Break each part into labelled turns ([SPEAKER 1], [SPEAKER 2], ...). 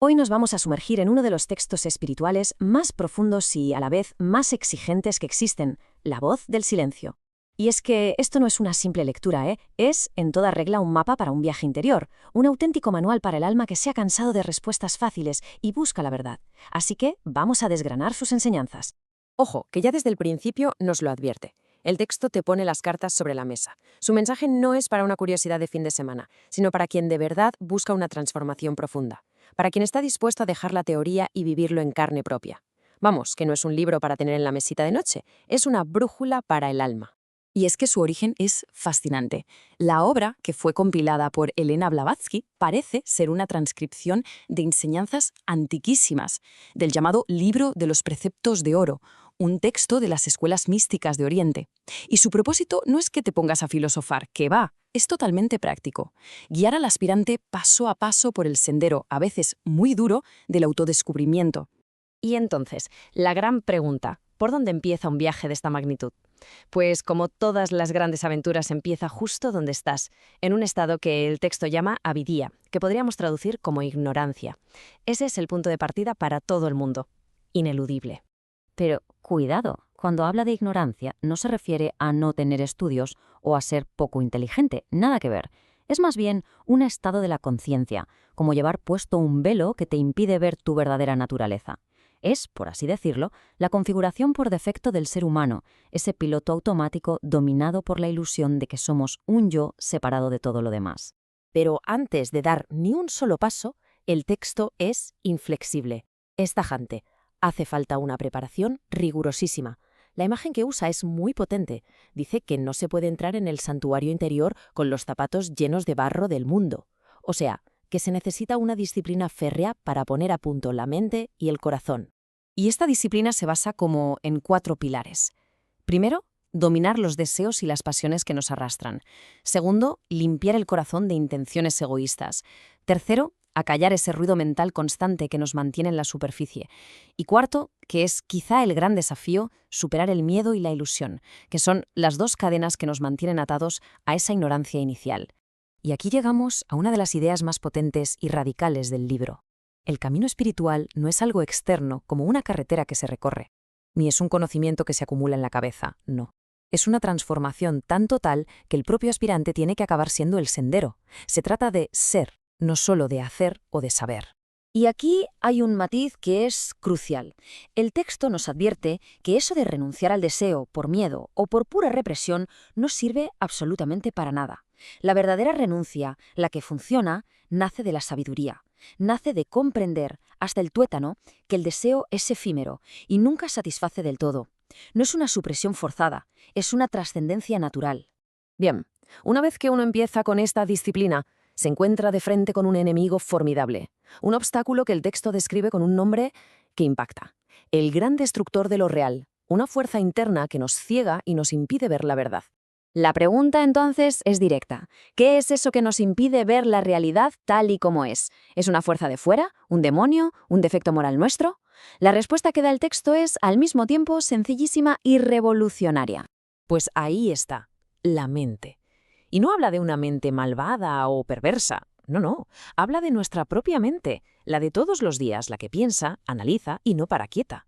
[SPEAKER 1] Hoy nos vamos a sumergir en uno de los textos espirituales más profundos y, a la vez, más exigentes que existen, La voz del silencio. Y es que esto no es una simple lectura, ¿eh? Es, en toda regla, un mapa para un viaje interior, un auténtico manual para el alma que se ha cansado de respuestas fáciles y busca la verdad. Así que vamos a desgranar sus enseñanzas.
[SPEAKER 2] Ojo, que ya desde el principio nos lo advierte. El texto te pone las cartas sobre la mesa. Su mensaje no es para una curiosidad de fin de semana, sino para quien de verdad busca una transformación profunda, para quien está dispuesto a dejar la teoría y vivirlo en carne propia. Vamos, que no es un libro para tener en la mesita de noche, es una brújula para el alma.
[SPEAKER 3] Y es que su origen es fascinante. La obra, que fue compilada por Elena Blavatsky, parece ser una transcripción de enseñanzas antiquísimas, del llamado Libro de los Preceptos de Oro, un texto de las escuelas místicas de Oriente. Y su propósito no es que te pongas a filosofar, que va, es totalmente práctico. Guiar al aspirante paso a paso por el sendero, a veces muy duro, del autodescubrimiento.
[SPEAKER 2] Y entonces, la gran pregunta, ¿por dónde empieza un viaje de esta magnitud? Pues como todas las grandes aventuras empieza justo donde estás, en un estado que el texto llama avidía, que podríamos traducir como ignorancia. Ese es el punto de partida para todo el mundo. Ineludible.
[SPEAKER 4] Pero cuidado, cuando habla de ignorancia no se refiere a no tener estudios o a ser poco inteligente, nada que ver. Es más bien un estado de la conciencia, como llevar puesto un velo que te impide ver tu verdadera naturaleza. Es, por así decirlo, la configuración por defecto del ser humano, ese piloto automático dominado por la ilusión de que somos un yo separado de todo lo demás.
[SPEAKER 2] Pero antes de dar ni un solo paso, el texto es inflexible, es tajante. Hace falta una preparación rigurosísima. La imagen que usa es muy potente. Dice que no se puede entrar en el santuario interior con los zapatos llenos de barro del mundo. O sea, que se necesita una disciplina férrea para poner a punto la mente y el corazón.
[SPEAKER 3] Y esta disciplina se basa como en 4 pilares. Primero, dominar los deseos y las pasiones que nos arrastran. Segundo, limpiar el corazón de intenciones egoístas. Tercero, acallar ese ruido mental constante que nos mantiene en la superficie. Y cuarto, que es quizá el gran desafío, superar el miedo y la ilusión, que son las 2 cadenas que nos mantienen atados a esa ignorancia inicial. Y aquí llegamos a una de las ideas más potentes y radicales del libro. El camino espiritual no es algo externo como una carretera que se recorre, ni es un conocimiento que se acumula en la cabeza, no. Es una transformación tan total que el propio aspirante tiene que acabar siendo el sendero. Se trata de ser, no solo de hacer o de saber.
[SPEAKER 1] Y aquí hay un matiz que es crucial. El texto nos advierte que eso de renunciar al deseo por miedo o por pura represión no sirve absolutamente para nada. La verdadera renuncia, la que funciona, nace de la sabiduría. Nace de comprender, hasta el tuétano, que el deseo es efímero y nunca satisface del todo. No es una supresión forzada, es una trascendencia natural.
[SPEAKER 2] Bien, una vez que uno empieza con esta disciplina, se encuentra de frente con un enemigo formidable, un obstáculo que el texto describe con un nombre que impacta. El gran destructor de lo real, una fuerza interna que nos ciega y nos impide ver la verdad.
[SPEAKER 1] La pregunta entonces es directa. ¿Qué es eso que nos impide ver la realidad tal y como es? ¿Es una fuerza de fuera? ¿Un demonio? ¿Un defecto moral nuestro? La respuesta que da el texto es, al mismo tiempo, sencillísima y revolucionaria.
[SPEAKER 2] Pues ahí está, la mente. Y no habla de una mente malvada o perversa. No. Habla de nuestra propia mente, la de todos los días, la que piensa, analiza y no para quieta.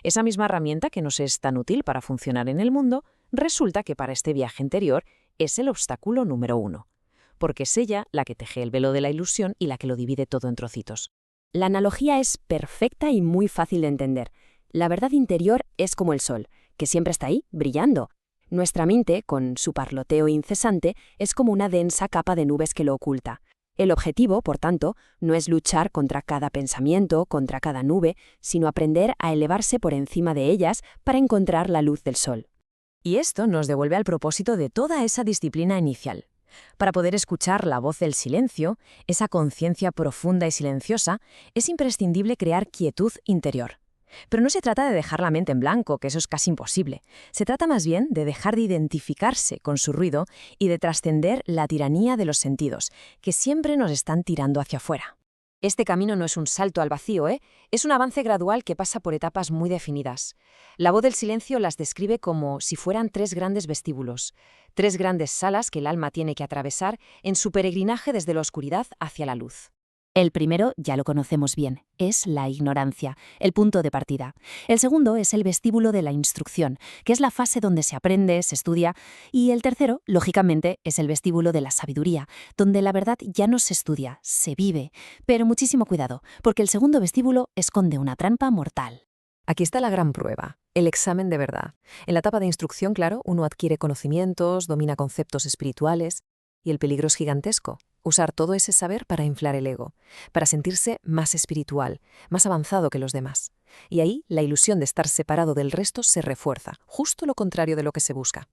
[SPEAKER 2] Esa misma herramienta que nos es tan útil para funcionar en el mundo, resulta que para este viaje interior es el obstáculo número 1, porque es ella la que teje el velo de la ilusión y la que lo divide todo en trocitos.
[SPEAKER 1] La analogía es perfecta y muy fácil de entender. La verdad interior es como el sol, que siempre está ahí, brillando. Nuestra mente, con su parloteo incesante, es como una densa capa de nubes que lo oculta. El objetivo, por tanto, no es luchar contra cada pensamiento, contra cada nube, sino aprender a elevarse por encima de ellas para encontrar la luz del sol.
[SPEAKER 2] Y esto nos devuelve al propósito de toda esa disciplina inicial. Para poder escuchar la voz del silencio, esa conciencia profunda y silenciosa, es imprescindible crear quietud interior. Pero no se trata de dejar la mente en blanco, que eso es casi imposible. Se trata más bien de dejar de identificarse con su ruido y de trascender la tiranía de los sentidos, que siempre nos están tirando hacia afuera. Este camino no es un salto al vacío, es un avance gradual que pasa por etapas muy definidas. La voz del silencio las describe como si fueran 3 grandes vestíbulos, 3 grandes salas que el alma tiene que atravesar en su peregrinaje desde la oscuridad hacia la luz.
[SPEAKER 3] El primero ya lo conocemos bien, es la ignorancia, el punto de partida. El segundo es el vestíbulo de la instrucción, que es la fase donde se aprende, se estudia. Y el tercero, lógicamente, es el vestíbulo de la sabiduría, donde la verdad ya no se estudia, se vive. Pero muchísimo cuidado, porque el segundo vestíbulo esconde una trampa mortal.
[SPEAKER 2] Aquí está la gran prueba, el examen de verdad. En la etapa de instrucción, claro, uno adquiere conocimientos, domina conceptos espirituales, y el peligro es gigantesco. Usar todo ese saber para inflar el ego, para sentirse más espiritual, más avanzado que los demás. Y ahí la ilusión de estar separado del resto se refuerza, justo lo contrario de lo que se busca.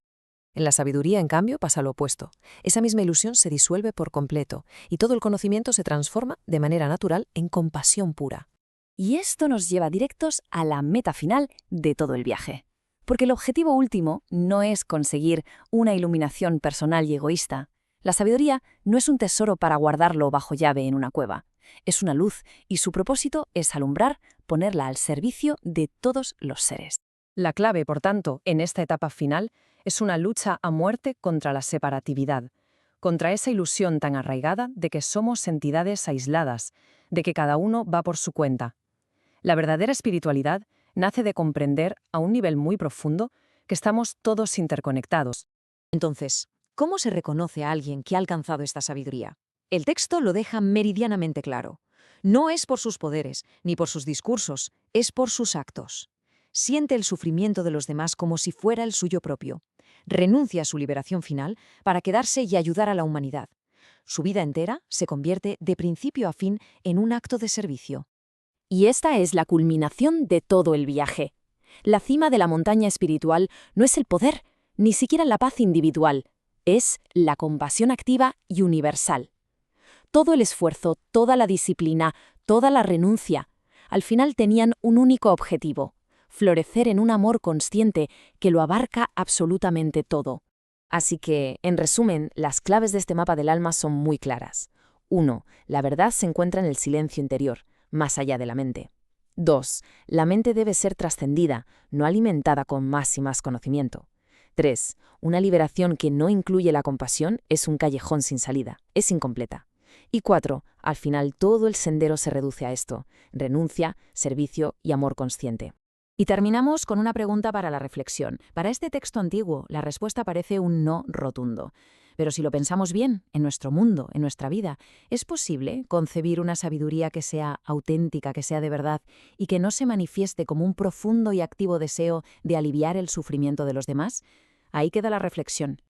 [SPEAKER 2] En la sabiduría, en cambio, pasa lo opuesto. Esa misma ilusión se disuelve por completo y todo el conocimiento se transforma de manera natural en compasión pura.
[SPEAKER 3] Y esto nos lleva directos a la meta final de todo el viaje. Porque el objetivo último no es conseguir una iluminación personal y egoísta. La sabiduría no es un tesoro para guardarlo bajo llave en una cueva. Es una luz y su propósito es alumbrar, ponerla al servicio de todos los seres.
[SPEAKER 2] La clave, por tanto, en esta etapa final, es una lucha a muerte contra la separatividad, contra esa ilusión tan arraigada de que somos entidades aisladas, de que cada uno va por su cuenta. La verdadera espiritualidad nace de comprender, a un nivel muy profundo, que estamos todos interconectados.
[SPEAKER 1] Entonces, ¿cómo se reconoce a alguien que ha alcanzado esta sabiduría? El texto lo deja meridianamente claro. No es por sus poderes, ni por sus discursos, es por sus actos. Siente el sufrimiento de los demás como si fuera el suyo propio. Renuncia a su liberación final para quedarse y ayudar a la humanidad. Su vida entera se convierte de principio a fin en un acto de servicio.
[SPEAKER 3] Y esta es la culminación de todo el viaje. La cima de la montaña espiritual no es el poder, ni siquiera la paz individual, es la compasión activa y universal. Todo el esfuerzo, toda la disciplina, toda la renuncia, al final tenían un único objetivo: florecer en un amor consciente que lo abarca absolutamente todo. Así que, en resumen, las claves de este mapa del alma son muy claras. 1. La verdad se encuentra en el silencio interior, más allá de la mente. 2. La mente debe ser trascendida, no alimentada con más y más conocimiento. 3. Una liberación que no incluye la compasión es un callejón sin salida, es incompleta. Y 4. Al final todo el sendero se reduce a esto: renuncia, servicio y amor consciente. Y terminamos con una pregunta para la reflexión. Para este texto antiguo, la respuesta parece un no rotundo. Pero si lo pensamos bien, en nuestro mundo, en nuestra vida, ¿es posible concebir una sabiduría que sea auténtica, que sea de verdad y que no se manifieste como un profundo y activo deseo de aliviar el sufrimiento de los demás? Ahí queda la reflexión.